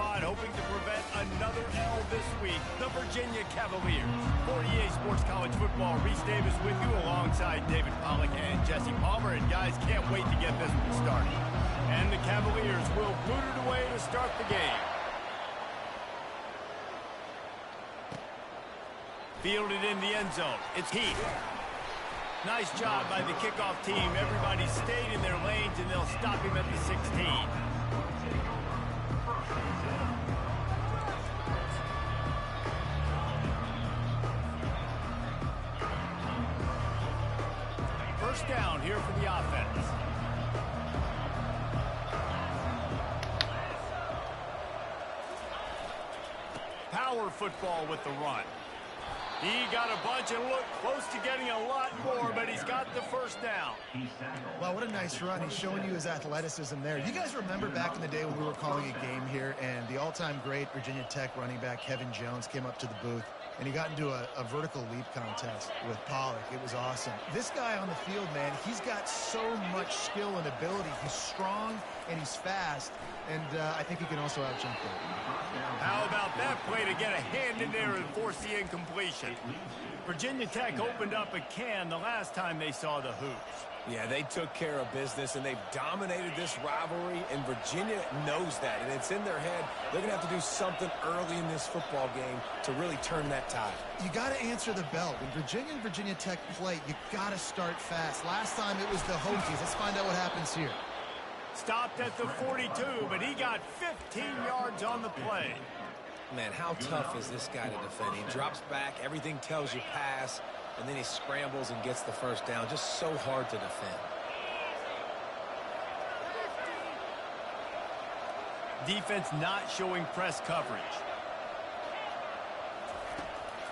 squad hoping to prevent another L this week, the Virginia Cavaliers. 48 Sports College Football, Reese Davis with you alongside David Pollack and Jesse Palmer. And guys, can't wait to get this one started. And the Cavaliers will boot it away to start the game. Fielded in the end zone. It's Heath. Nice job by the kickoff team. Everybody stayed in their lanes, and they'll stop him at the 16. First down here for the offense. Power football with the run. He got a bunch and looked close to getting a lot more, but he's got the first down. Wow, what a nice run. He's showing you his athleticism there. You guys remember back in the day when we were calling a game here and the all-time great Virginia Tech running back Kevin Jones came up to the booth and he got into a vertical leap contest with Pollack. It was awesome. This guy on the field, man, he's got so much skill and ability. He's strong and he's fast, and I think he can also out-jump it. How about that play to get a hand in there and force the incompletion? Virginia Tech opened up a can the last time they saw the Hoops. Yeah, they took care of business, and they've dominated this rivalry, and Virginia knows that, and it's in their head. They're going to have to do something early in this football game to really turn that tide. You got to answer the bell. When Virginia and Virginia Tech play, you got to start fast. Last time it was the Hokies. Let's find out what happens here. Stopped at the 42, but he got 15 yards on the play. Man, how tough is this guy to defend? He drops back, everything tells you pass, and then he scrambles and gets the first down. Just so hard to defend. Defense not showing press coverage.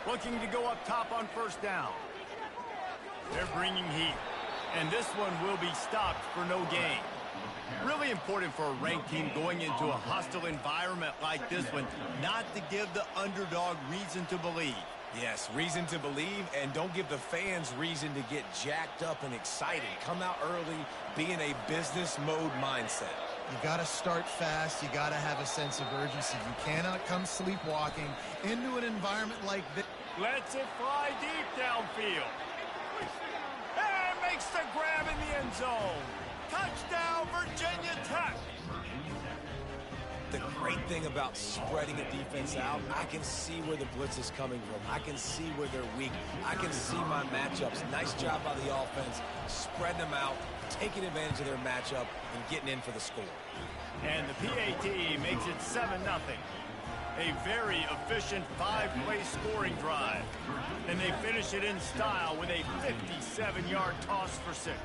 Looking to go up top on first down. They're bringing heat, and this one will be stopped for no gain. Really important for a ranked team going into a hostile environment like this one, not to give the underdog reason to believe. Yes, reason to believe, and don't give the fans reason to get jacked up and excited. Come out early, be in a business mode mindset. You got to start fast. You got to have a sense of urgency. You cannot come sleepwalking into an environment like this. Lets it fly deep downfield. And makes the grab in the end zone. Touchdown, Virginia Tech. The great thing about spreading a defense out, I can see where the blitz is coming from. I can see where they're weak. I can see my matchups. Nice job by the offense, spreading them out, taking advantage of their matchup, and getting in for the score. And the PAT makes it 7-0. A very efficient 5-play scoring drive. And they finish it in style with a 57-yard toss for 6.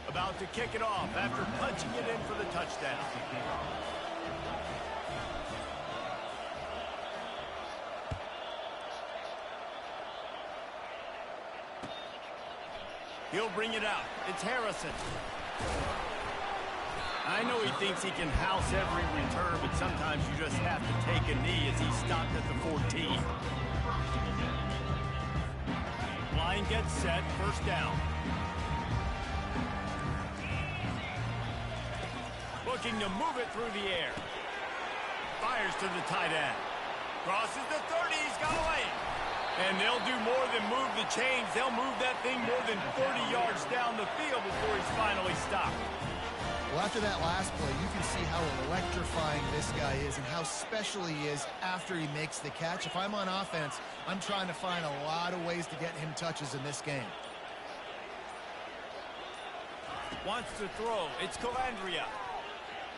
About to kick it off after punching it in for the touchdown. He'll bring it out. It's Harrison. I know he thinks he can house every return, but sometimes you just have to take a knee as he stopped at the 14. Line gets set, first down. Looking to move it through the air. Fires to the tight end. Crosses the 30, he's got a lane. And they'll do more than move the chains. They'll move that thing more than 30 yards down the field before he's finally stopped. Well, after that last play, you can see how electrifying this guy is and how special he is after he makes the catch. If I'm on offense, I'm trying to find a lot of ways to get him touches in this game. Wants to throw. It's Calandria.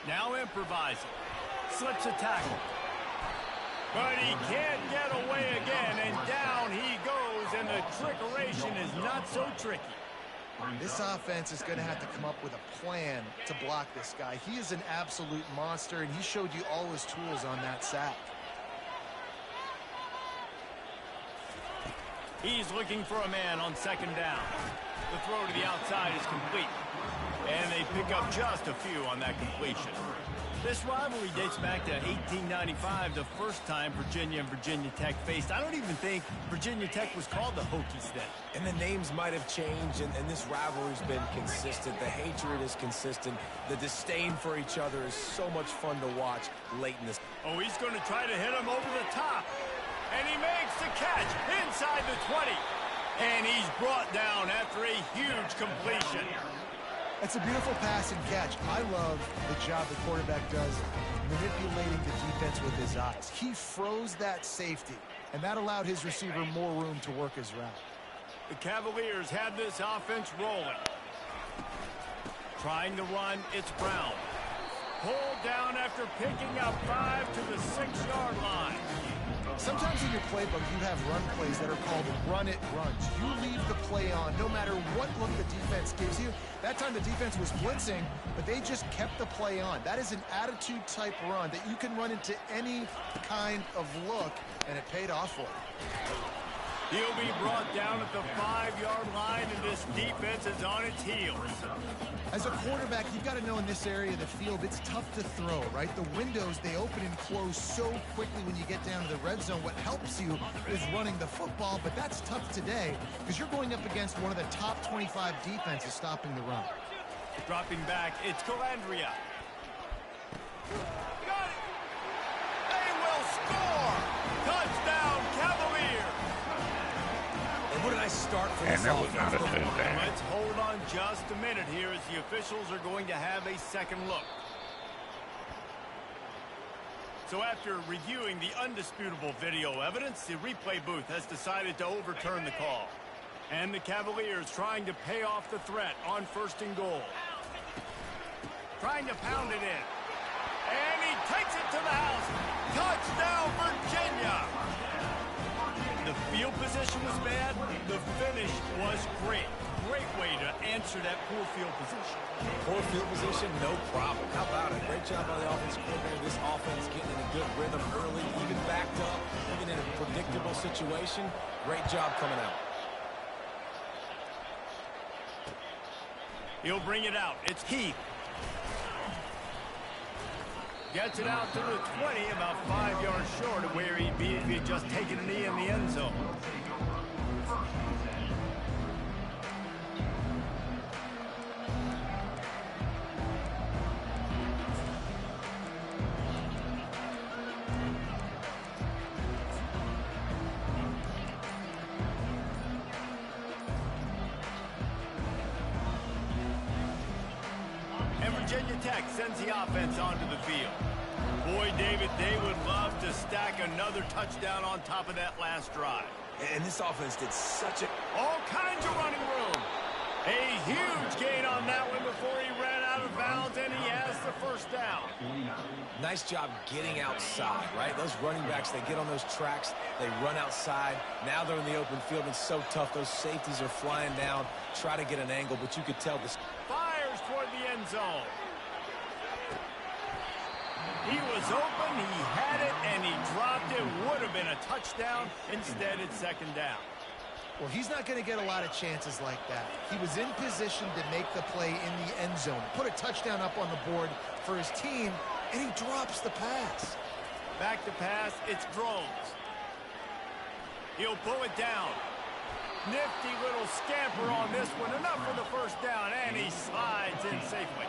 Now improvising. Slips a tackle. But he can't get away again, and down he goes, and the trickeration is not so tricky. This offense is going to have to come up with a plan to block this guy. He is an absolute monster, and he showed you all his tools on that sack. He's looking for a man on second down. The throw to the outside is complete. And they pick up just a few on that completion. This rivalry dates back to 1895, the first time Virginia and Virginia Tech faced. I don't even think Virginia Tech was called the Hokies then. And the names might have changed, and this rivalry's been consistent. The hatred is consistent. The disdain for each other is so much fun to watch late in this. Oh, he's going to try to hit him over the top. And he makes the catch inside the 20. And he's brought down after a huge completion. That's a beautiful pass and catch. I love the job the quarterback does manipulating the defense with his eyes. He froze that safety, and that allowed his receiver more room to work his route. The Cavaliers have this offense rolling. Trying to run, it's Brown. Pulled down after picking up 5 to the 6-yard line. Sometimes in your playbook, you have run plays that are called run-it runs. You leave the play on no matter what look the defense gives you. That time the defense was blitzing, but they just kept the play on. That is an attitude-type run that you can run into any kind of look, and it paid off for him. He'll be brought down at the 5-yard line, and this defense is on its heels. As a quarterback, you've got to know in this area of the field, it's tough to throw, right? The windows, they open and close so quickly when you get down to the red zone. What helps you is running the football, but that's tough today because you're going up against one of the top 25 defenses stopping the run. Dropping back, it's Calandria. Got it! They will score! Touchdown, Cavaliers! What did I start for this that was not a touchdown. Let's hold on just a minute here as the officials are going to have a second look. So after reviewing the undisputable video evidence, the replay booth has decided to overturn the call. And the Cavaliers trying to pay off the threat on 1st and goal. Trying to pound it in. And he takes it to the house. Touchdown, Virginia! The field position was bad. The finish was great. Great way to answer that poor field position. Poor field position, no problem. How about it? Great job by the offensive coordinator. This offense getting in a good rhythm early, even backed up, even in a predictable situation. Great job coming out. He'll bring it out. It's Keith. Gets it out to the 20, about 5 yards short of where he'd be if he'd just taken a knee in the end zone. Virginia Tech sends the offense onto the field. Boy, David, they would love to stack another touchdown on top of that last drive. And this offense did such a... All kinds of running room. A huge gain on that one before he ran out of bounds, and he has the first down. Nice job getting outside, right? Those running backs, they get on those tracks, they run outside. Now they're in the open field. It's so tough. Those safeties are flying down, try to get an angle, but you could tell this... Fires toward the end zone. He was open, he had it, and he dropped it. Would have been a touchdown. Instead, it's second down. Well, he's not going to get a lot of chances like that. He was in position to make the play in the end zone, put a touchdown up on the board for his team, and he drops the pass. Back to pass, it's Groves. He'll pull it down. Nifty little scamper on this one. Enough for the first down, and he slides in safely.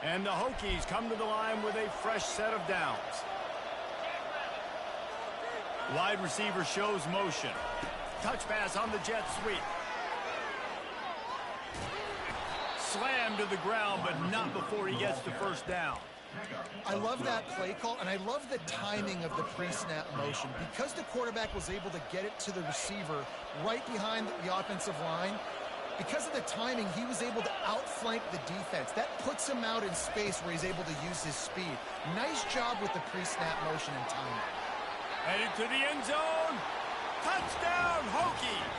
And the Hokies come to the line with a fresh set of downs. Wide receiver shows motion. Touch pass on the jet sweep. Slam to the ground, but not before he gets the first down. I love that play call, and I love the timing of the pre-snap motion. Because the quarterback was able to get it to the receiver right behind the offensive line, because of the timing, he was able to outflank the defense. That puts him out in space where he's able to use his speed. Nice job with the pre-snap motion and timing. Headed to the end zone. Touchdown, Hokies.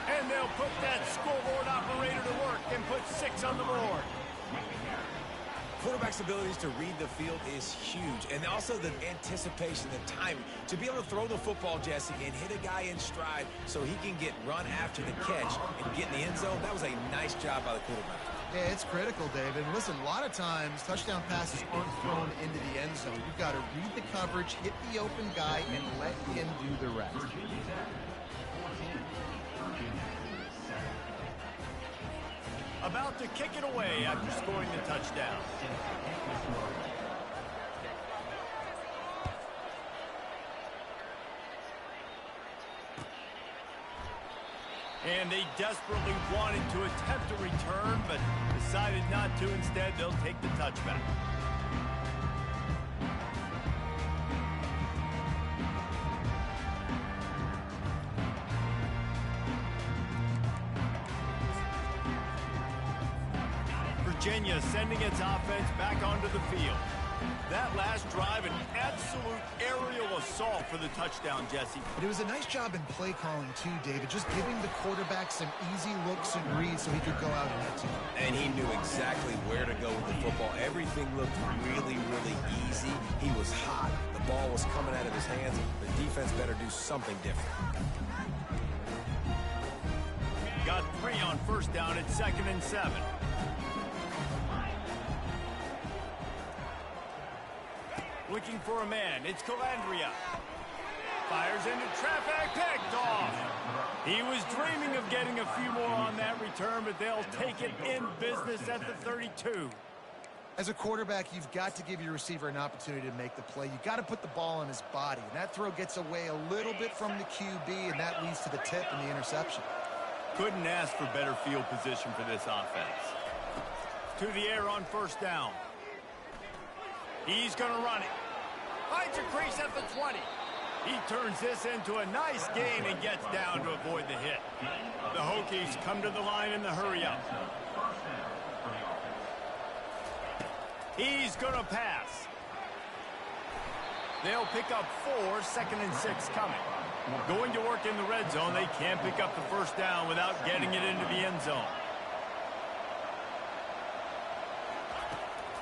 And they'll put that scoreboard operator to work and put 6 on the board. Quarterback's abilities to read the field is huge, and also the anticipation, the timing. To be able to throw the football, Jesse, and hit a guy in stride so he can get run after the catch and get in the end zone, that was a nice job by the quarterback. Yeah, it's critical, David. Listen, a lot of times touchdown passes aren't thrown into the end zone. You've got to read the coverage, hit the open guy, and let him do the rest. About to kick it away after scoring the touchdown. And they desperately wanted to attempt a return, but decided not to. Instead, they'll take the touchback. Virginia sending its offense back onto the field. That last drive, an absolute aerial assault for the touchdown, Jesse. But it was a nice job in play calling, too, David, just giving the quarterback some easy looks and reads so he could go out and hit him. And he knew exactly where to go with the football. Everything looked really, really easy. He was hot. The ball was coming out of his hands. The defense better do something different. Got 3 on first down at 2nd and 7. Looking for a man. It's Calandria. Fires into traffic. Picked off. He was dreaming of getting a few more on that return, but they'll take it in business at the 32. As a quarterback, you've got to give your receiver an opportunity to make the play. You've got to put the ball on his body. And that throw gets away a little bit from the QB, and that leads to the tip and the interception. Couldn't ask for better field position for this offense. To the air on first down. He's going to run it. Finds a crease at the 20. He turns this into a nice gain and gets down to avoid the hit. The Hokies come to the line in the hurry-up. He's going to pass. They'll pick up 4, 2nd and 6 coming. Going to work in the red zone. They can't pick up the first down without getting it into the end zone.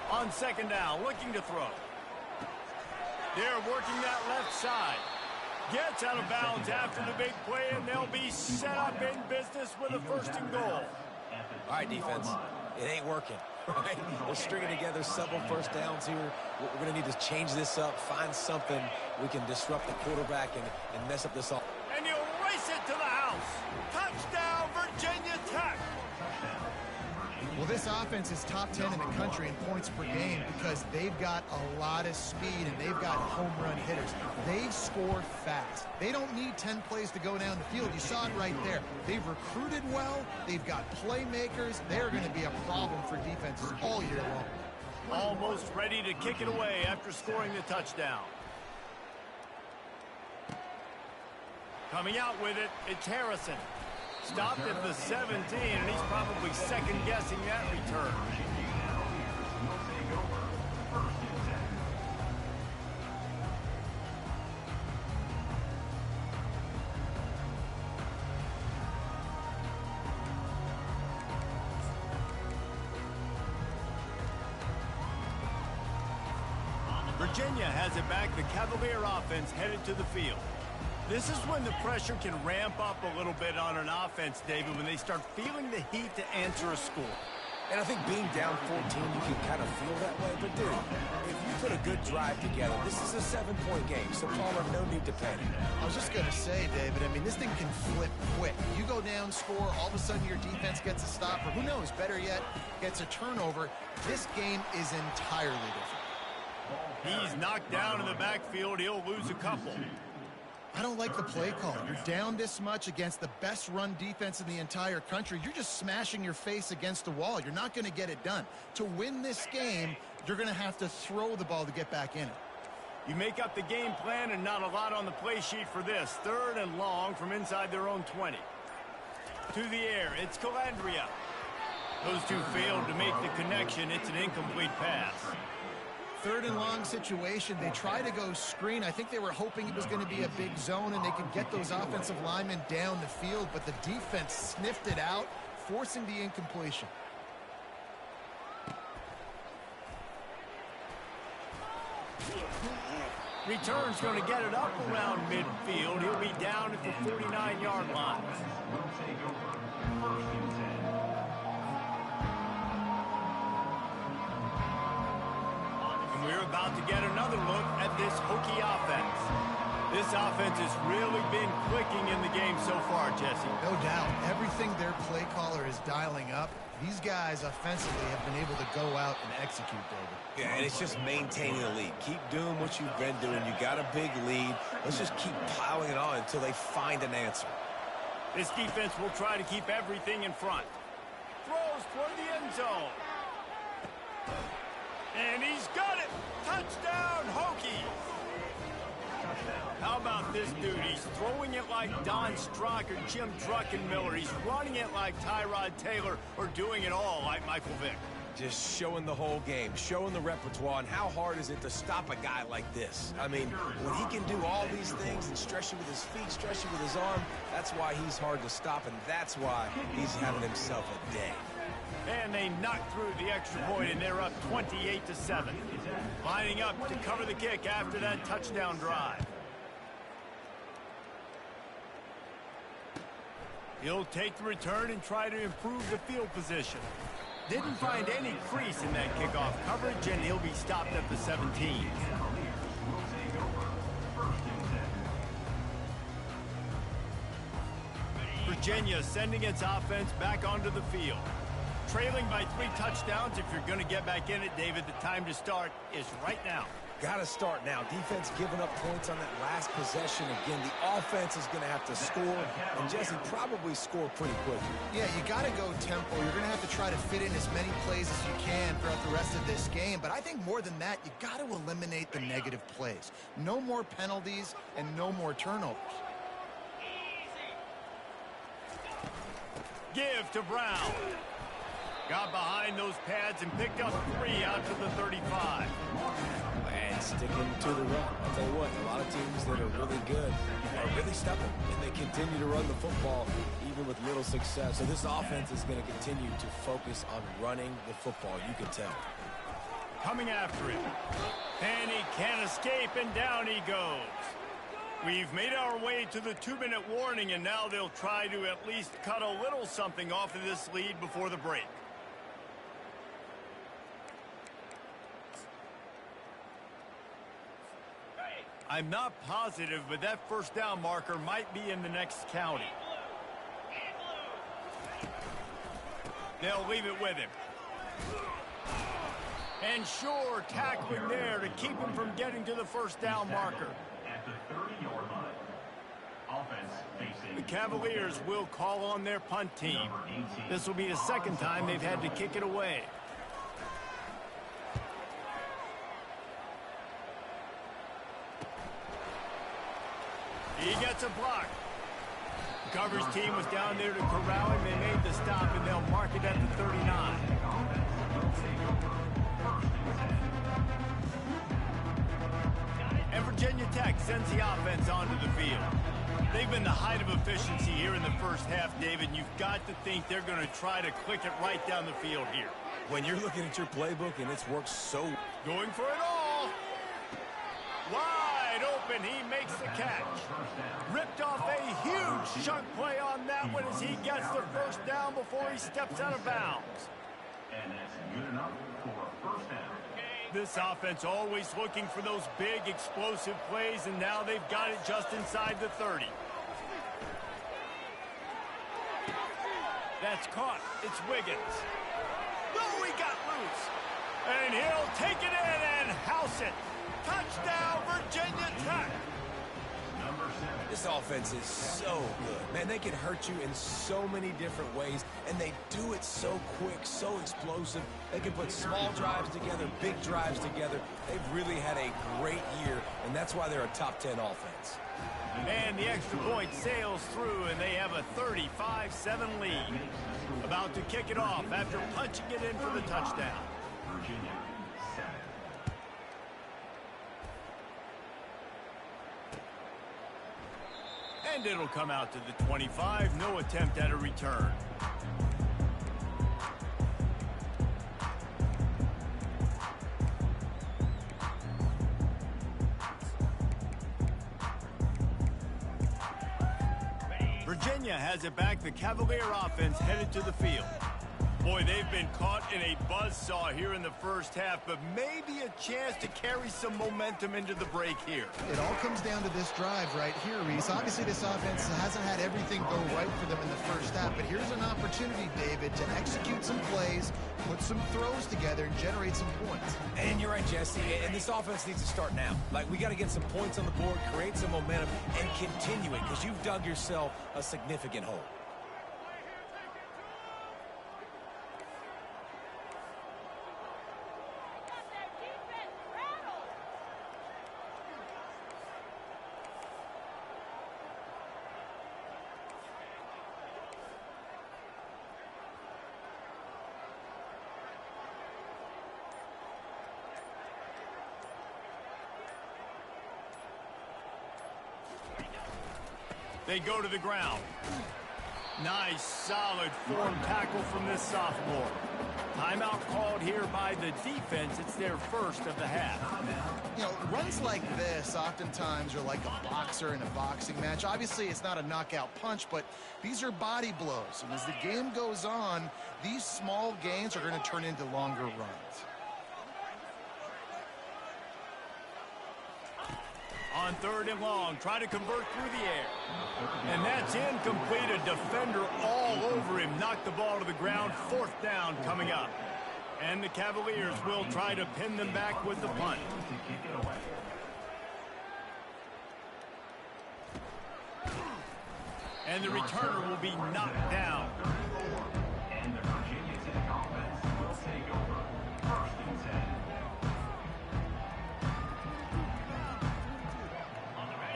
On 2nd down, looking to throw. They're working that left side. Gets out of bounds after the big play, and they'll be set up in business with a 1st and goal. All right, defense. It ain't working. Right? They're stringing together several first downs here. We're going to need to change this up, find something we can disrupt the quarterback and mess up this all. And he'll race it to the house. Touchdown, Virginia Tech. Well, this offense is top 10 in the country in points per game because they've got a lot of speed and they've got home run hitters. They score fast. They don't need 10 plays to go down the field. You saw it right there. They've recruited well. They've got playmakers. They're going to be a problem for defenses all year long. Almost ready to kick it away after scoring the touchdown. Coming out with it, it's Harrison. Stopped at the 17, and he's probably second-guessing that return. Virginia has it back. The Cavalier offense headed to the field. This is when the pressure can ramp up a little bit on an offense, David, when they start feeling the heat to answer a score. And I think being down 14, you can kind of feel that way. But, dude, if you put a good drive together, this is a 7-point game. So, Palmer, no need to panic. I was just going to say, David, I mean, this thing can flip quick. You go down, score, all of a sudden your defense gets a stop, or who knows, better yet, gets a turnover. This game is entirely different. He's knocked down in the backfield. He'll lose a couple. I don't like the play call. You're down this much against the best run defense in the entire country. You're just smashing your face against the wall. You're not going to get it done. To win this game, you're going to have to throw the ball to get back in it. You make up the game plan and not a lot on the play sheet for this. 3rd and long from inside their own 20. To the air, it's Calandria. Those two failed to make the connection. It's an incomplete pass. Third and long situation. They try to go screen. I think they were hoping it was going to be a big zone and they could get those offensive linemen down the field, but the defense sniffed it out, forcing the incompletion. Return's going to get it up around midfield. He'll be down at the 49-yard line. And we're about to get another look at this Hokie offense. This offense has really been clicking in the game so far, Jesse. No doubt. Everything their play caller is dialing up, these guys offensively have been able to go out and execute, David. Yeah, and it's just maintaining the lead. Keep doing what you've been doing. You got a big lead. Let's just keep piling it on until they find an answer. This defense will try to keep everything in front. Throws toward the end zone. And he's got it. Touchdown, Hokie. How about this dude? He's throwing it like Don Strock or Jim Druckenmiller. He's running it like Tyrod Taylor or doing it all like Michael Vick. Just showing the whole game, showing the repertoire, and how hard is it to stop a guy like this? I mean, when he can do all these things and stretch you with his feet, stretch you with his arm, that's why he's hard to stop, and that's why he's having himself a day. And they knocked through the extra point, and they're up 28-7. Lining up to cover the kick after that touchdown drive. He'll take the return and try to improve the field position. Didn't find any crease in that kickoff coverage, and he'll be stopped at the 17. Virginia sending its offense back onto the field. Trailing by 3 touchdowns. If you're going to get back in it, David, the time to start is right now. Got to start now. Defense giving up points on that last possession. Again, the offense is going to have to score, and Jesse probably score pretty quickly. Yeah, you got to go tempo. You're going to have to try to fit in as many plays as you can throughout the rest of this game. But I think more than that, you got to eliminate the negative plays. No more penalties and no more turnovers. Give to Brown. Got behind those pads and picked up 3 out to the 35. And sticking to the run. I'll tell you what, a lot of teams that are really good are really stubborn, and they continue to run the football even with little success. So this offense is going to continue to focus on running the football, you can tell. Coming after him. And he can't escape, and down he goes. We've made our way to the 2-minute warning, and now they'll try to at least cut a little something off of this lead before the break. I'm not positive, but that first down marker might be in the next county. They'll leave it with him. And sure, tackling there to keep him from getting to the first down marker. At the 30-yard line. Offense facing The Cavaliers will call on their punt team. This will be the second time they've had to kick it away. He gets a block. The coverage team was down there to corral him. They made the stop, and they'll mark it at the 39. And Virginia Tech sends the offense onto the field. They've been the height of efficiency here in the first half, David. You've got to think they're going to try to click it right down the field here. When you're looking at your playbook and it's worked so... Going for it all. Wide open, he makes the catch. Ripped off a huge chunk play on that one as he gets the first down before he steps out of bounds. and that's good enough for a first down. This offense always looking for those big explosive plays, and now they've got it just inside the 30. That's caught. It's Wiggins. Oh, he got loose. And he'll take it in and house it. Touchdown, Virginia Tech. This offense is so good. Man, they can hurt you in so many different ways, and they do it so quick, so explosive. They can put small drives together, big drives together. They've really had a great year, and that's why they're a top 10 offense. And the extra point sails through, and they have a 35-7 lead. About to kick it off after punching it in for the touchdown. And it'll come out to the 25. No attempt at a return. Virginia has it back. The Cavalier offense headed to the field. Boy, they've been caught in a buzzsaw here in the first half, but maybe a chance to carry some momentum into the break here. It all comes down to this drive right here, Reese. Obviously, this offense hasn't had everything go right for them in the first half, but here's an opportunity, David, to execute some plays, put some throws together, and generate some points. And you're right, Jesse, and this offense needs to start now. Like, we got to get some points on the board, create some momentum, and continue it, because you've dug yourself a significant hole. They go to the ground. Nice, solid form tackle from this sophomore. Timeout called here by the defense. It's their first of the half. You know, runs like this oftentimes are like a boxer in a boxing match. Obviously, it's not a knockout punch, but these are body blows. And as the game goes on, these small gains are going to turn into longer runs. On 3rd and long, try to convert through the air. And that's incomplete. A defender all over him. Knocked the ball to the ground. 4th down coming up. And the Cavaliers will try to pin them back with the punt. And the returner will be knocked down. And the Virginia Tech offense will take over. 1st and 10.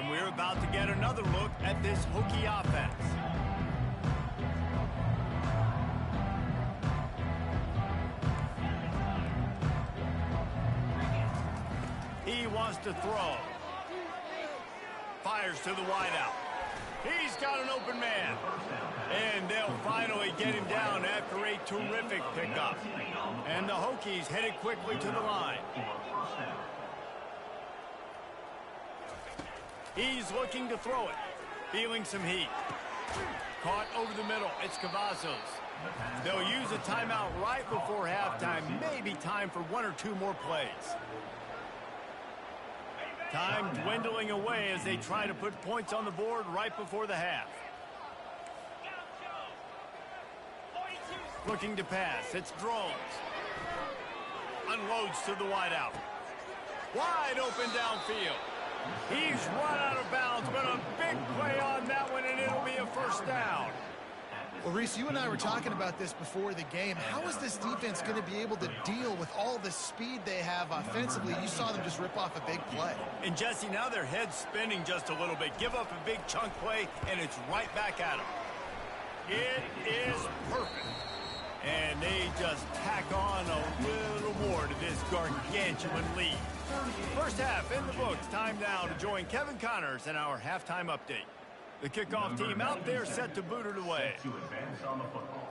We're about to get another look at this Hokie offense. He wants to throw. Fires to the wideout. He's got an open man. And they'll finally get him down after a terrific pickup. And the Hokies headed quickly to the line. He's looking to throw it. Feeling some heat. Caught over the middle. It's Cavazos. They'll use a timeout right before halftime. Maybe time for 1 or 2 more plays. Time dwindling away as they try to put points on the board right before the half. Looking to pass. It's Drones. Unloads to the wideout. Wide open downfield. He's run out of bounds, but a big play on that one, and it'll be a 1st down. Well, Reese, you and I were talking about this before the game. How is this defense going to be able to deal with all the speed they have offensively? You saw them just rip off a big play. And, Jesse, now their head's spinning just a little bit. Give up a big chunk play, and it's right back at them. It is perfect. And they just tack on a little more to this gargantuan lead. First half in the books. Time now to join Kevin Connors in our halftime update. The kickoff team out there set to boot it away. To advance on the football.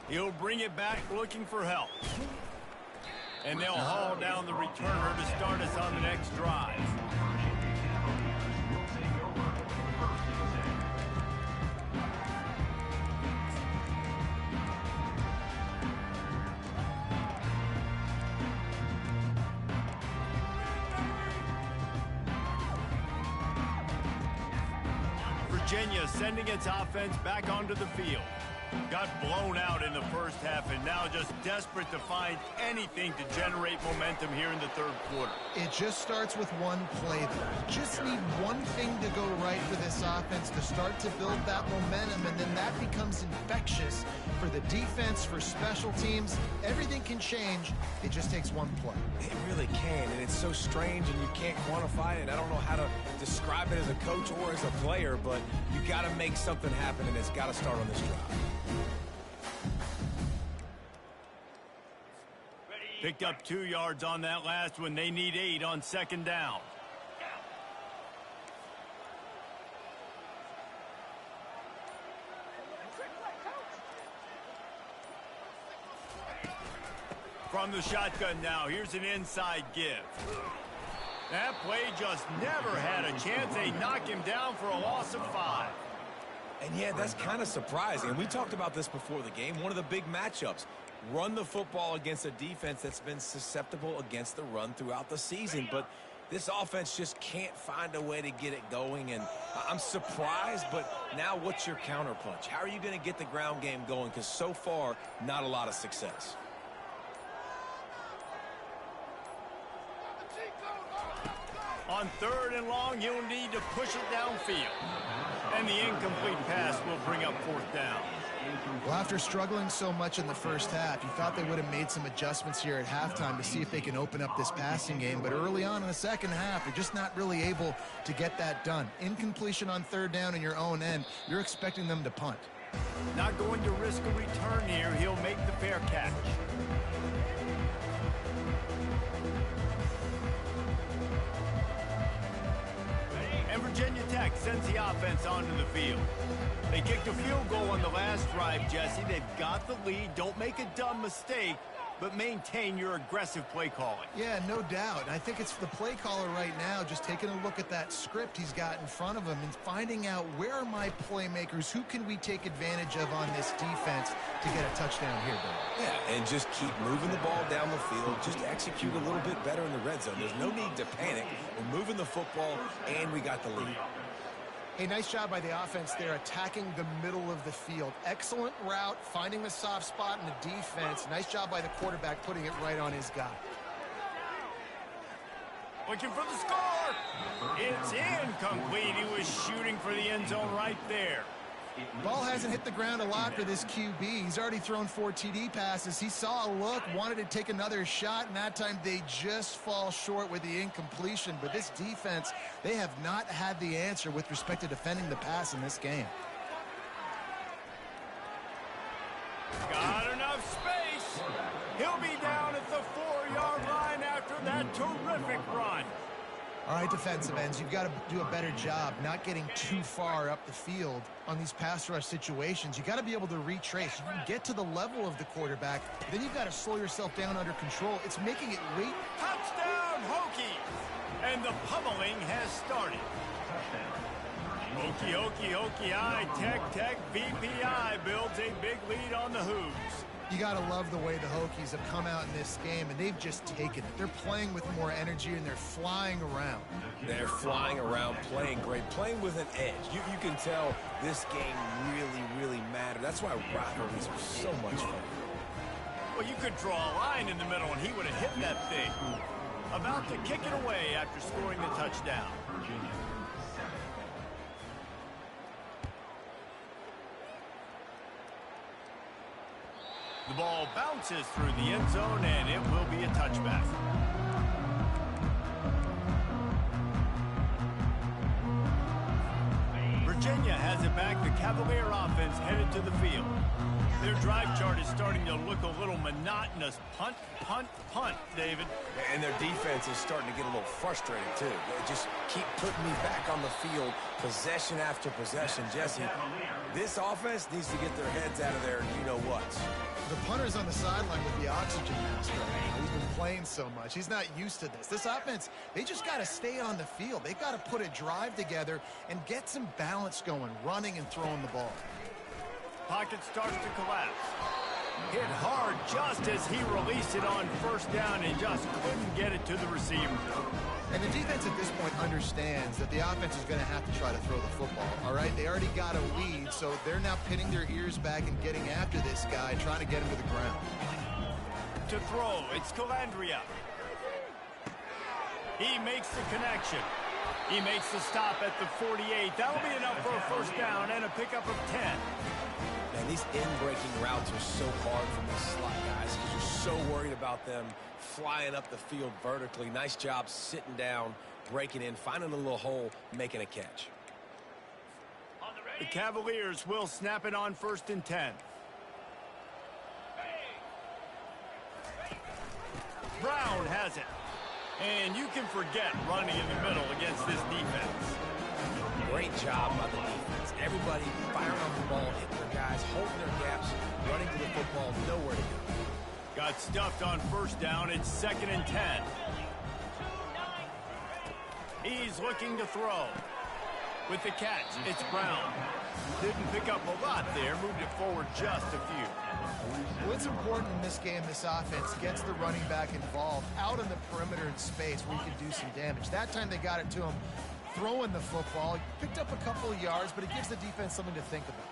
He'll bring it back looking for help. And they'll haul down the returner to start us on the next drive. Virginia sending its offense back onto the field. Got blown out in the first half and now just desperate to find anything to generate momentum here in the 3rd quarter. It just starts with one play, though. You just need one thing to go right for this offense to start to build that momentum, and then that becomes infectious for the defense, for special teams. Everything can change. It just takes one play. It really can, and it's so strange, and you can't quantify it. I don't know how to describe it as a coach or as a player, but you got to make something happen, and it's got to start on this drive. Picked up 2 yards on that last one. They need 8 on second down. From the shotgun now, here's an inside give. That play just never had a chance. They knock him down for a loss of 5. And yeah, that's kind of surprising. And we talked about this before the game. One of the big matchups. Run the football against a defense that's been susceptible against the run throughout the season. But this offense just can't find a way to get it going. And I'm surprised, but now what's your counterpunch? How are you going to get the ground game going? Because so far, not a lot of success. On 3rd and long, he'll need to push it downfield. And the incomplete pass will bring up 4th down. Well, after struggling so much in the first half, you thought they would have made some adjustments here at halftime to see if they can open up this passing game. But early on in the second half, they're just not really able to get that done. Incompletion on 3rd down in your own end, you're expecting them to punt. Not going to risk a return here. He'll make the fair catch. And Virginia Tech sends the offense onto the field. They kicked a field goal on the last drive, Jesse. They've got the lead. Don't make a dumb mistake, but maintain your aggressive play calling. Yeah, no doubt. I think it's the play caller right now just taking a look at that script he's got in front of him and finding out where are my playmakers, who can we take advantage of on this defense to get a touchdown here, Bill. Yeah, and just keep moving the ball down the field. Just execute a little bit better in the red zone. There's no need to panic. We're moving the football, and we got the lead. Hey, nice job by the offense there, attacking the middle of the field. Excellent route, finding the soft spot in the defense. Nice job by the quarterback putting it right on his guy. Looking for the score. It's incomplete. He was shooting for the end zone right there. Ball hasn't hit the ground a lot for this QB. He's already thrown 4 TD passes. He saw a look, wanted to take another shot, and that time they just fall short with the incompletion. But this defense, they have not had the answer with respect to defending the pass in this game. Got enough space. He'll be down at the 4-yard line after that terrific run. All right, defensive ends, you've got to do a better job not getting too far up the field on these pass rush situations. You've got to be able to retrace. You can get to the level of the quarterback, then you've got to slow yourself down under control. It's making it wait. Touchdown, Hokies! And the pummeling has started. Hokie, Hokie, Hokie, Tech, VPI builds a big lead on the Hoos. You got to love the way the Hokies have come out in this game, and they've just taken it. They're playing with more energy, and they're flying around. They're flying around, playing great, playing with an edge. You can tell this game really matters. That's why rivalries are so much fun. Well, you could draw a line in the middle, and he would have hit that thing. About to kick it away after scoring the touchdown. The ball bounces through the end zone, and it will be a touchback. Virginia has it back. The Cavalier offense headed to the field. Their drive chart is starting to look a little monotonous. Punt, punt, punt, David. And their defense is starting to get a little frustrated, too. They just keep putting me back on the field, possession after possession. Jesse, this offense needs to get their heads out of there, you-know-what. The punter's on the sideline with the oxygen mask right now. He's been playing so much. He's not used to this. This offense, they just got to stay on the field. They've got to put a drive together and get some balance going, running and throwing the ball. Pocket starts to collapse. Hit hard just as he released it on first down and just couldn't get it to the receiver. And the defense at this point understands that the offense is going to have to try to throw the football, all right? They already got a lead, so they're now pinning their ears back and getting after this guy, trying to get him to the ground. To throw, it's Calandria. He makes the connection. He makes the stop at the 48. That'll be enough for a first down and a pickup of 10. Man, these in-breaking routes are so hard for these slot guys because you're so worried about them flying up the field vertically. Nice job sitting down, breaking in, finding a little hole, making a catch. The Cavaliers will snap it on 1st and 10. Brown has it. And you can forget running in the middle against this defense. Great job by the defense. Everybody firing off the ball, hitting their guys, holding their gaps, running to the football, nowhere to go. Got stuffed on first down. It's 2nd and 10. He's looking to throw. With the catch, it's Brown. Didn't pick up a lot there, moved it forward just a few. What's important in this game, this offense gets the running back involved out on the perimeter in space where he can do some damage. That time they got it to him throwing the football. He picked up a couple of yards, but it gives the defense something to think about.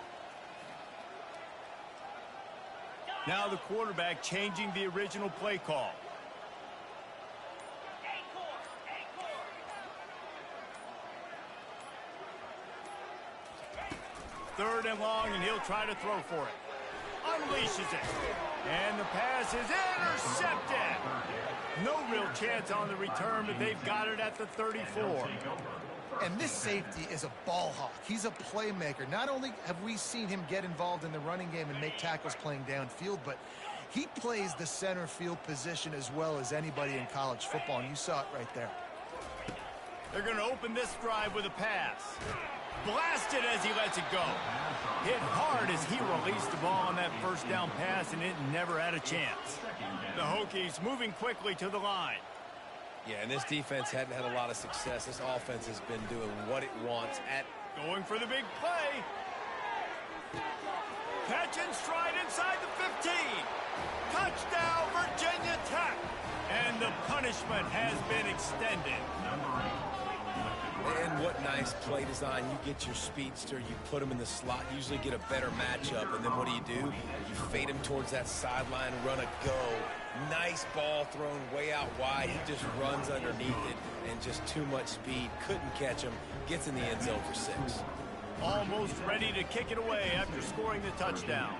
Now the quarterback changing the original play call. Third and long, and he'll try to throw for it. Unleashes it. And the pass is intercepted. No real chance on the return, but they've got it at the 34. And this safety is a ball hawk. He's a playmaker. Not only have we seen him get involved in the running game and make tackles playing downfield, but he plays the center field position as well as anybody in college football, and you saw it right there. They're going to open this drive with a pass. Blasted as he lets it go. Hit hard as he released the ball on that first down pass, and it never had a chance. The Hokies moving quickly to the line. Yeah, and this defense hadn't had a lot of success. This offense has been doing what it wants at... Going for the big play. Catch and stride inside the 15. Touchdown, Virginia Tech. And the punishment has been extended. And what nice play design. You get your speedster, you put him in the slot, usually get a better matchup, and then what do? You fade him towards that sideline, run a go. Nice ball thrown way out wide. He just runs underneath it, and just too much speed. Couldn't catch him. Gets in the end zone for 6. Almost ready to kick it away after scoring the touchdown.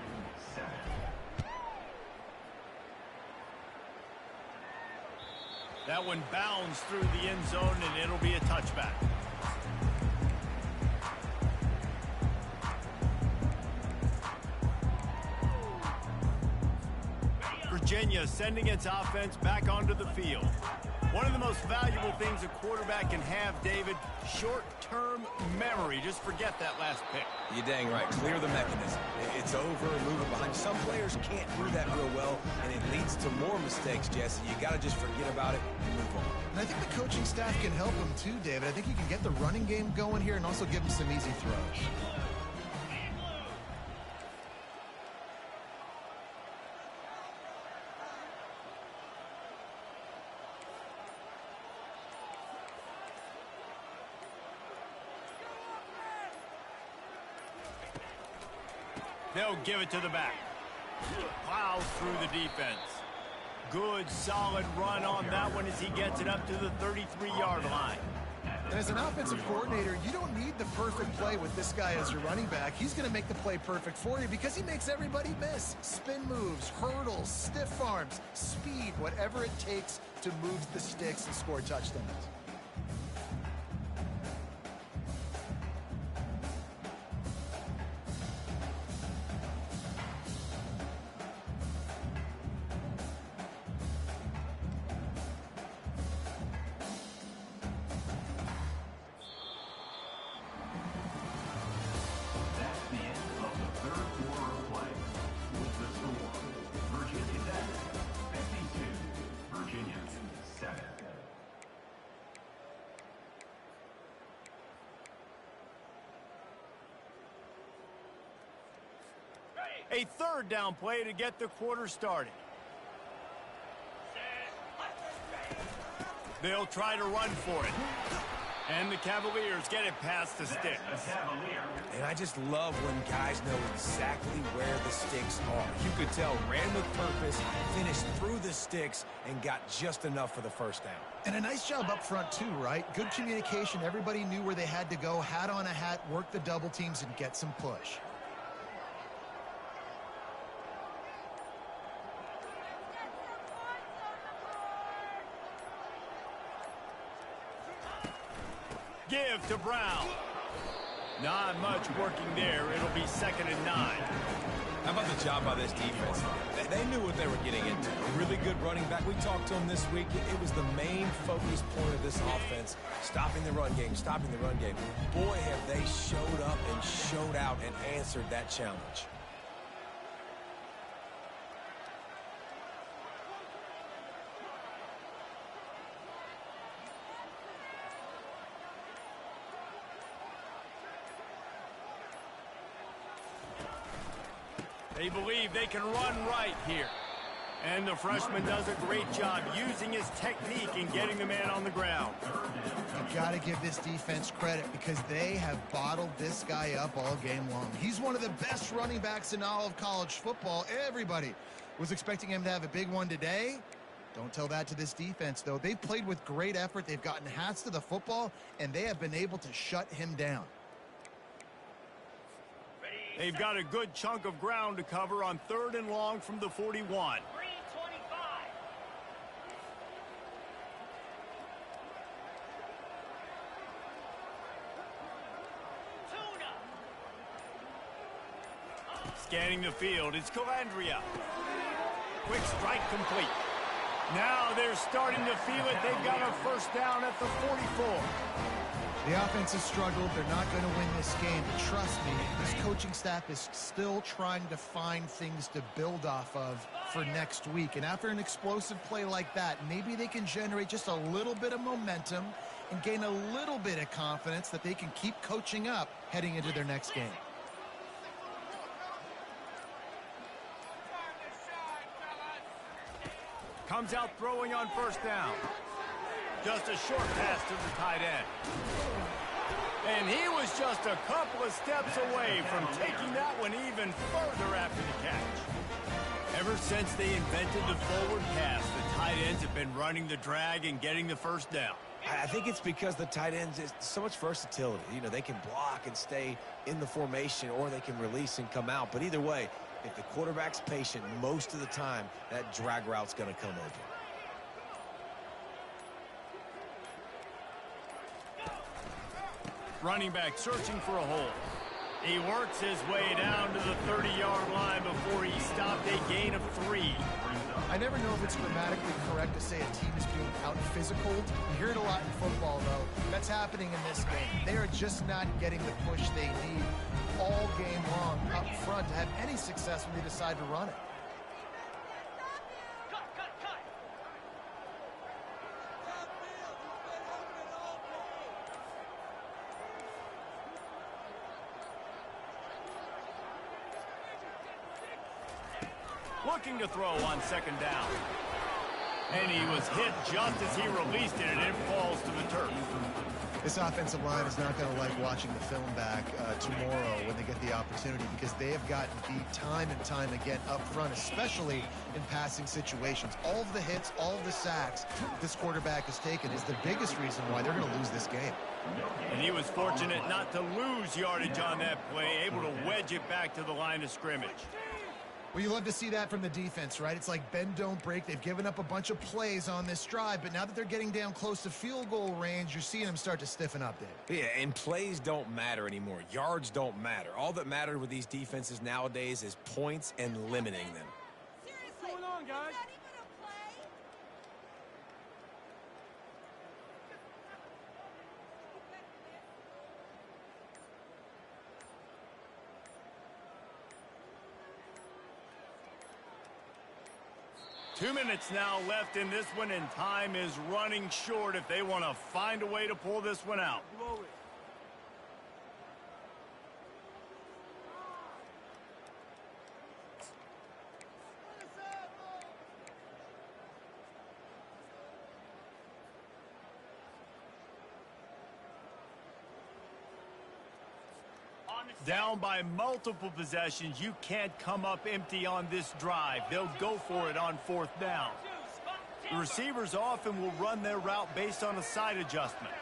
That one bounds through the end zone, and it'll be a touchback. Virginia sending its offense back onto the field. One of the most valuable things a quarterback can have, David, short-term memory. Just forget that last pick. You're dang right. Clear the mechanism. It's over and move it behind. Some players can't do that real well, and it leads to more mistakes, Jesse. You got to just forget about it and move on. And I think the coaching staff can help him too, David. I think you can get the running game going here and also give him some easy throws. They'll give it to the back. Plows through the defense. Good, solid run on that one as he gets it up to the 33-yard line. And as an offensive coordinator, you don't need the perfect play with this guy as your running back. He's going to make the play perfect for you because he makes everybody miss. Spin moves, hurdles, stiff arms, speed, whatever it takes to move the sticks and score touchdowns. A third down play to get the quarter started. They'll try to run for it. And the Cavaliers get it past the sticks. And I just love when guys know exactly where the sticks are. You could tell, ran with purpose, finished through the sticks, and got just enough for the first down. And a nice job up front too, right? Good communication. Everybody knew where they had to go, hat on a hat, work the double teams, and get some push. Give to Brown. Not much working there. It'll be 2nd and 9. How about the job by this defense? They knew what they were getting into. A really good running back. We talked to him this week. It was the main focus point of this offense. Stopping the run game, stopping the run game. Boy, have they showed up and showed out and answered that challenge. They believe they can run right here. And the freshman does a great job using his technique and getting the man on the ground. You've got to give this defense credit because they have bottled this guy up all game long. He's one of the best running backs in all of college football. Everybody was expecting him to have a big one today. Don't tell that to this defense, though. They've played with great effort. They've gotten hats to the football, and they have been able to shut him down. They've got a good chunk of ground to cover on 3rd and long from the 41. 3:25. Scanning the field, it's Calandria. Quick strike complete. Now they're starting to feel it. They've got a 1st down at the 44. The offense has struggled. They're not going to win this game. But trust me, this coaching staff is still trying to find things to build off of for next week. And after an explosive play like that, maybe they can generate just a little bit of momentum and gain a little bit of confidence that they can keep coaching up heading into their next game. Comes out throwing on 1st down. Just a short pass to the tight end. And he was just a couple of steps away from taking that one even further after the catch. Ever since they invented the forward pass, the tight ends have been running the drag and getting the 1st down. I think it's because the tight ends is so much versatility. You know, they can block and stay in the formation, or they can release and come out. But either way, if the quarterback's patient, most of the time, that drag route's going to come open. Running back searching for a hole. He works his way down to the 30-yard line before he stopped a gain of 3. I never know if it's grammatically correct to say a team is being out-physicaled. You hear it a lot in football, though. That's happening in this game. They are just not getting the push they need all game long up front to have any success when they decide to run it. Looking to throw on 2nd down. And he was hit just as he released it, and it falls to the turf. This offensive line is not going to like watching the film back tomorrow when they get the opportunity, because they have gotten beat time and time again up front, especially in passing situations. All of the hits, all of the sacks this quarterback has taken is the biggest reason why they're going to lose this game. And he was fortunate not to lose yardage on that play, able to wedge it back to the line of scrimmage. Well, you love to see that from the defense, right? It's like bend, don't break. They've given up a bunch of plays on this drive, but now that they're getting down close to field goal range, you're seeing them start to stiffen up, Dave. Yeah, and plays don't matter anymore. Yards don't matter. All that mattered with these defenses nowadays is points and limiting them. Seriously, what's going on, guys? Is that even a play? Two minutes now left in this one, and time is running short if they want to find a way to pull this one out. Down by multiple possessions, you can't come up empty on this drive. They'll go for it on 4th down. The receivers often will run their route based on a side adjustment.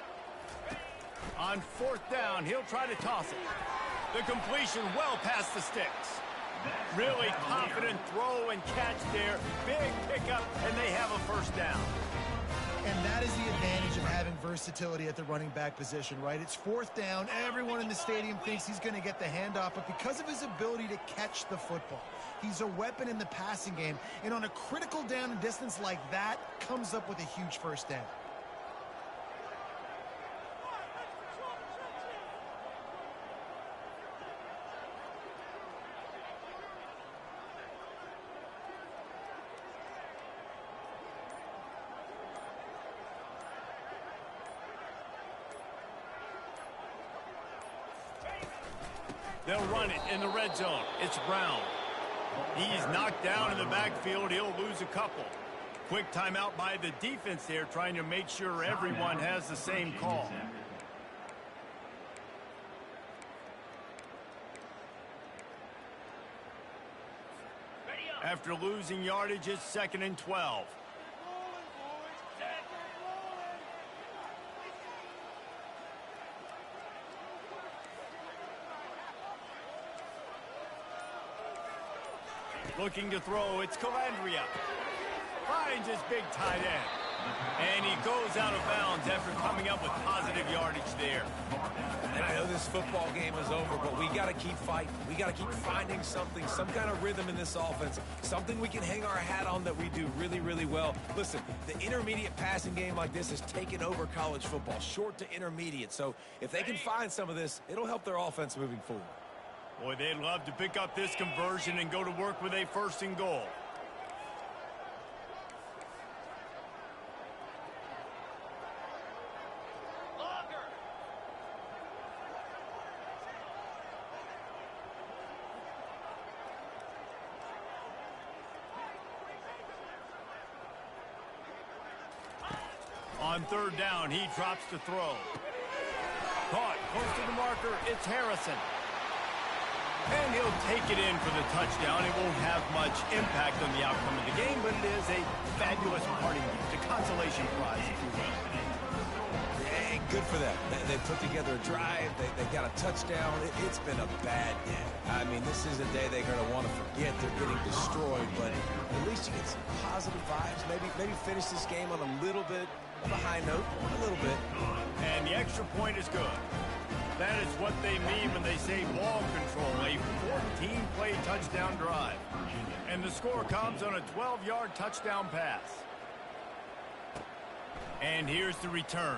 On 4th down, he'll try to toss it. The completion well past the sticks. Really confident throw and catch there. Big pickup, and they have a 1st down. And that is the advantage of having versatility at the running back position, right? It's fourth down. Everyone in the stadium thinks he's going to get the handoff, but because of his ability to catch the football, he's a weapon in the passing game. And on a critical down and distance like that, comes up with a huge first down. They'll run it in the red zone. It's Brown. He's knocked down in the backfield. He'll lose a couple. Quick timeout by the defense there, trying to make sure everyone has the same call. After losing yardage, it's 2nd and 12. Looking to throw, it's Calandria. Finds his big tight end. And he goes out of bounds after coming up with positive yardage there. And I know this football game is over, but we got to keep fighting. We got to keep finding something, some kind of rhythm in this offense, something we can hang our hat on that we do really, really well. Listen, the intermediate passing game like this has taken over college football, short to intermediate. So if they can find some of this, it'll help their offense moving forward. Boy, they'd love to pick up this conversion and go to work with a 1st and goal. On 3rd down, he drops to throw. Caught close to the marker, it's Harrison. And he'll take it in for the touchdown. It won't have much impact on the outcome of the game, but it is a fabulous parting gift, a consolation prize, if you will. Hey, good for them. They put together a drive. They got a touchdown. It's been a bad day. I mean, this is a day they're going to want to forget. They're getting destroyed, but at least you get some positive vibes. Maybe finish this game on a little bit of a high note, a little bit. And the extra point is good. That is what they mean when they say ball control, a 14-play touchdown drive. And the score comes on a 12-yard touchdown pass. And here's the return.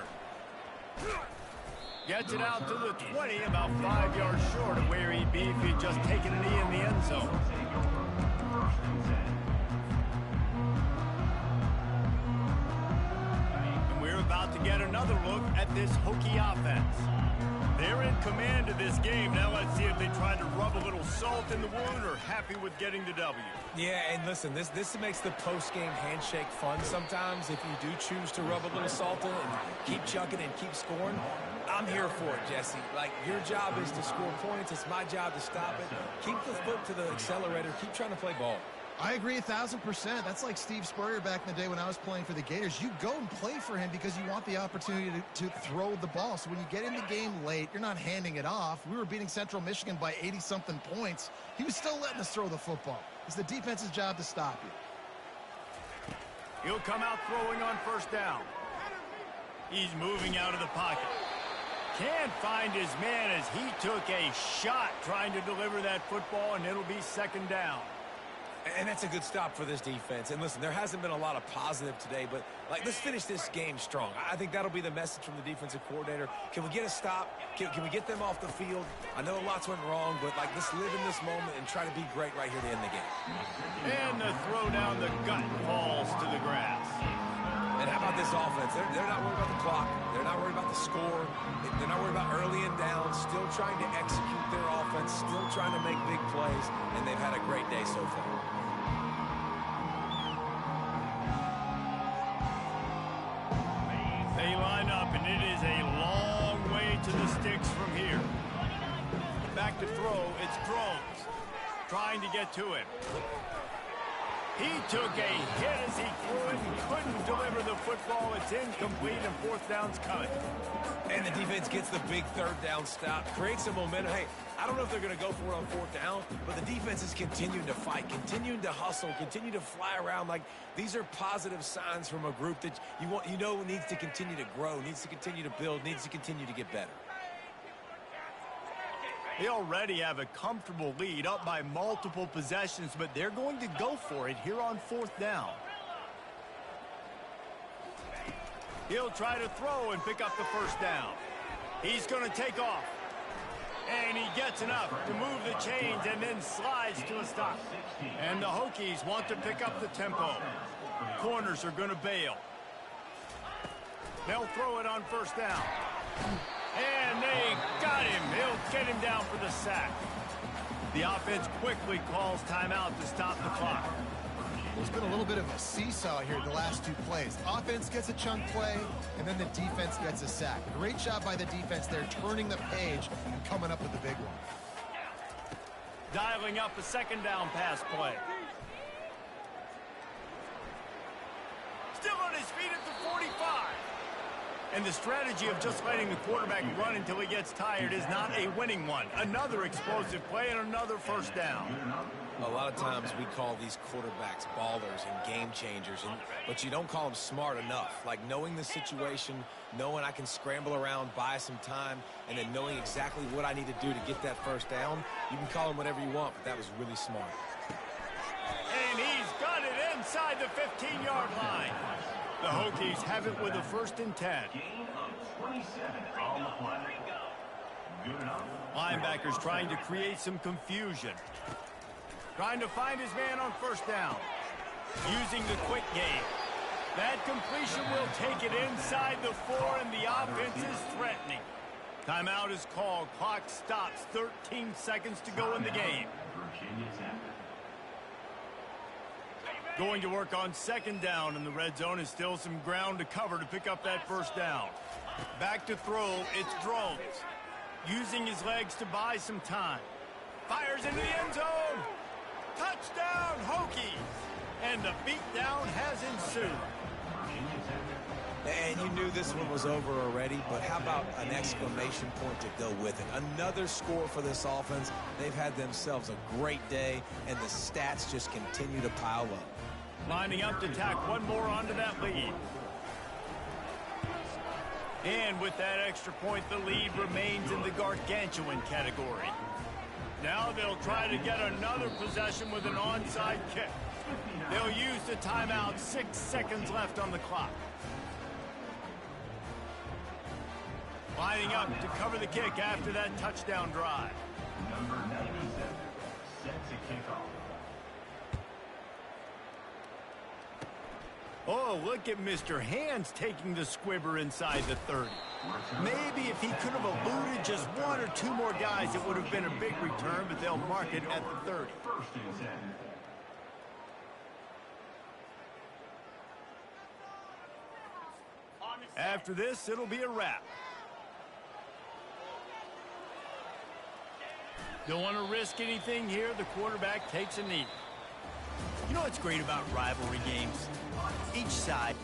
Gets it out to the 20, about 5 yards short of where he'd be if he'd just taken a knee in the end zone. And we're about to get another look at this Hokie offense. They're in command of this game. Now let's see if they try to rub a little salt in the wound or happy with getting the W. Yeah, and listen, this makes the post-game handshake fun sometimes if you do choose to rub a little salt in and keep chucking and keep scoring. I'm here for it, Jesse. Like, your job is to score points. It's my job to stop it. Keep the foot to the accelerator. Keep trying to play ball. I agree 1,000%. That's like Steve Spurrier back in the day when I was playing for the Gators. You go and play for him because you want the opportunity to throw the ball. So when you get in the game late, you're not handing it off. We were beating Central Michigan by 80-something points. He was still letting us throw the football. It's the defense's job to stop you. He'll come out throwing on 1st down. He's moving out of the pocket. Can't find his man as he took a shot trying to deliver that football, and it'll be 2nd down. And that's a good stop for this defense. And listen, there hasn't been a lot of positive today, but let's finish this game strong. I think that'll be the message from the defensive coordinator. Can we get a stop? Can we get them off the field? I know lots went wrong, but let's live in this moment and try to be great right here to end the game. And the throw down the gut falls to the grass. And how about this offense? They're not worried about the clock. They're not worried about the score. They're not worried about early and down. Still trying to execute their offense. Still trying to make big plays. And they've had a great day so far. They line up, and it is a long way to the sticks from here. Back to throw. It's Groves trying to get to it. He took a hit as he threw it and couldn't deliver the football. It's incomplete and fourth down's coming. And the defense gets the big third down stop, creates some momentum. Hey, I don't know if they're going to go for it on fourth down, but the defense is continuing to fight, continuing to hustle, continue to fly around. Like, these are positive signs from a group that you know needs to continue to grow, needs to continue to build, needs to continue to get better. They already have a comfortable lead, up by multiple possessions, but they're going to go for it here on fourth down. He'll try to throw and pick up the first down. He's going to take off. And he gets enough to move the chains and then slides to a stop. And the Hokies want to pick up the tempo. Corners are going to bail. They'll throw it on first down. And they got him. He'll get him down for the sack. The offense quickly calls timeout to stop the clock. There's been a little bit of a seesaw here the last two plays. Offense gets a chunk play, and then the defense gets a sack. Great job by the defense there, turning the page and coming up with the big one. Dialing up a second down pass play. Still on his feet at the 45. And the strategy of just letting the quarterback run until he gets tired is not a winning one. Another explosive play and another first down. A lot of times we call these quarterbacks ballers and game changers, but you don't call them smart enough. Like knowing the situation, knowing I can scramble around, buy some time, and then knowing exactly what I need to do to get that first down. You can call them whatever you want, but that was really smart. And he's got it inside the 15-yard line. The Hokies have it with a 1st and 10. Gain of 27 on the play. Good enough. Linebackers trying to create some confusion. Trying to find his man on first down. Using the quick game. That completion will take it inside the 4, and the offense is threatening. Timeout is called. Clock stops. 13 seconds to go in the game. Virginia Tech. Going to work on second down, and the red zone is still some ground to cover to pick up that first down. Back to throw, it's Drones. Using his legs to buy some time. Fires into the end zone. Touchdown, Hokies. And the beatdown has ensued. And you knew this one was over already, but how about an exclamation point to go with it? Another score for this offense. They've had themselves a great day, and the stats just continue to pile up. Lining up to tack one more onto that lead. And with that extra point, the lead remains in the gargantuan category. Now they'll try to get another possession with an onside kick. They'll use the timeout. 6 seconds left on the clock. Lining up to cover the kick after that touchdown drive. Number 97, set to kick off. Oh, look at Mr. Hands taking the squibber inside the 30. Maybe if he could have eluded just 1 or 2 more guys, it would have been a big return, but they'll mark it at the 30. 1st and 10. After this, it'll be a wrap. Don't want to risk anything here. The quarterback takes a knee. You know what's great about rivalry games? Each side